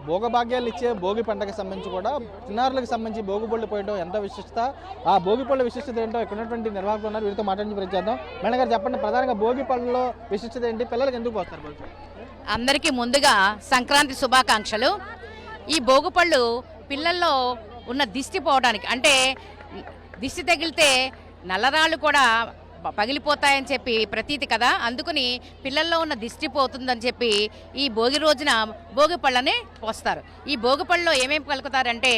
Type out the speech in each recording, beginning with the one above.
భోగభాగ్యాలు ఇచ్చే భోగి పంటకు సంబంధించి కూడా చిన్నారులకు సంబంధించి భోగి పళ్ళు పోయడం ఎంత విశిష్టత, ఆ భోగి పళ్ళ విశిష్టత ఏంటో ఇక్కడ ఉన్నటువంటి నిర్వాహకులు ఉన్నారు, వీరితో మాట్లాడి ప్రయత్నిద్దాం. మేడం గారు చెప్పండి, ప్రధానంగా భోగి పళ్ళలో విశిష్టత ఏంటి, పిల్లలకు ఎందుకు పోస్తారు? అందరికీ ముందుగా సంక్రాంతి శుభాకాంక్షలు. ఈ భోగి పళ్ళు పిల్లల్లో ఉన్న దిష్టి పోవడానికి, అంటే దిష్టి తగిలితే నల్లరాళ్ళు కూడా పగిలిపోతాయని చెప్పి ప్రతీతి కదా, అందుకని పిల్లల్లో ఉన్న దిష్టి పోతుందని చెప్పి ఈ భోగి రోజున భోగి పళ్ళనే పోస్తారు. ఈ భోగి పళ్ళలో ఏమేమి కలుపుతారంటే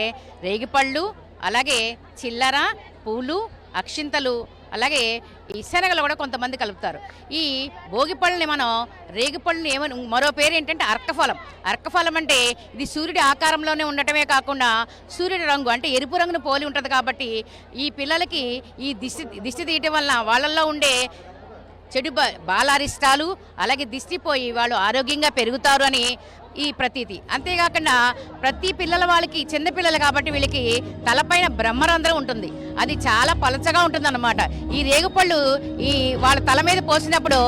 రేగిపళ్ళు, అలాగే చిల్లర, పూలు, అక్షింతలు, అలాగే ఈ శనగలు కూడా కొంతమంది కలుపుతారు. ఈ భోగిపళ్ళని మనం రేగిపళ్ళని ఏమని మరో పేరు ఏంటంటే అర్కఫలం. అర్కఫలం అంటే ఇది సూర్యుడి ఆకారంలోనే ఉండటమే కాకుండా సూర్యుడి రంగు అంటే ఎరుపు రంగును పోలి ఉంటుంది. కాబట్టి ఈ పిల్లలకి ఈ దిష్టి తీయటం వల్ల వాళ్ళల్లో ఉండే చెడు బాలారిష్టాలు అలాగే దిష్టిపోయి వాళ్ళు ఆరోగ్యంగా పెరుగుతారు అని ఈ ప్రతీతి. అంతేకాకుండా ప్రతి పిల్లల వాళ్ళకి చిన్నపిల్లలు కాబట్టి వీళ్ళకి తలపైన బ్రహ్మరంధ్రం ఉంటుంది, అది చాలా పలచగా ఉంటుంది అన్నమాట. ఈ రేగుపళ్ళు ఈ వాళ్ళ తల మీద పోసినప్పుడు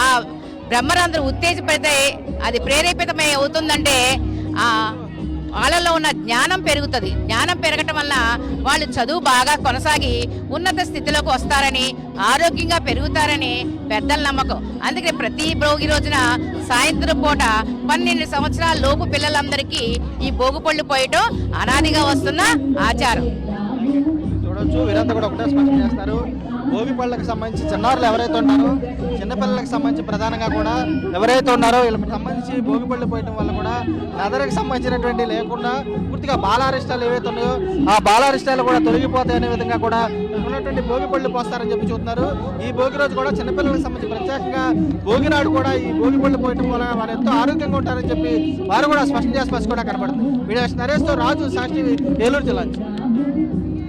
ఆ బ్రహ్మరంధ్రం ఉత్తేజపడితే అది ప్రేరేపితమై అవుతుందంటే వాళ్ళలో ఉన్న జ్ఞానం పెరుగుతుంది. జ్ఞానం పెరగటం వల్ల వాళ్ళు చదువు బాగా కొనసాగి ఉన్నత స్థితిలోకి వస్తారని, ఆరోగ్యంగా పెరుగుతారని పెద్దల నమ్మకం. అందుకే ప్రతి భోగి రోజున సాయంత్రం పూట 12 సంవత్సరాల లోపు పిల్లలందరికీ ఈ భోగిపళ్ళు పోయటం అనాదిగా వస్తున్న ఆచారం. చూడొచ్చు, వీరంతా కూడా ఒకటే స్పష్టం చేస్తారు. భోగి పళ్ళకి సంబంధించి చిన్నారులు ఎవరైతే ఉన్నారో, చిన్నపిల్లలకు సంబంధించి ప్రధానంగా కూడా ఎవరైతే ఉన్నారో వీళ్ళకి సంబంధించి భోగి పళ్ళు పోయడం వల్ల కూడా మెదడుకు సంబంధించినటువంటి లేకుండా పూర్తిగా బాలారిష్టాలు ఏవైతే ఉన్నాయో ఆ బాలారిష్టాలు కూడా తొలగిపోతాయి అనే విధంగా కూడా ఉన్నటువంటి భోగి పళ్ళు పోస్తారని చెప్పి చూస్తున్నారు. ఈ భోగి రోజు కూడా చిన్నపిల్లలకు సంబంధించి ప్రత్యేకంగా భోగి నాడు కూడా ఈ భోగి పళ్ళు పోయడం వల్ల వారు ఎంతో ఆరోగ్యంగా ఉంటారని చెప్పి వారు కూడా స్పష్టం చేసి కూడా కనబడుతుంది. వీడియో నరేష్తో రాజు, సాక్షి, ఏలూరు జిల్లా.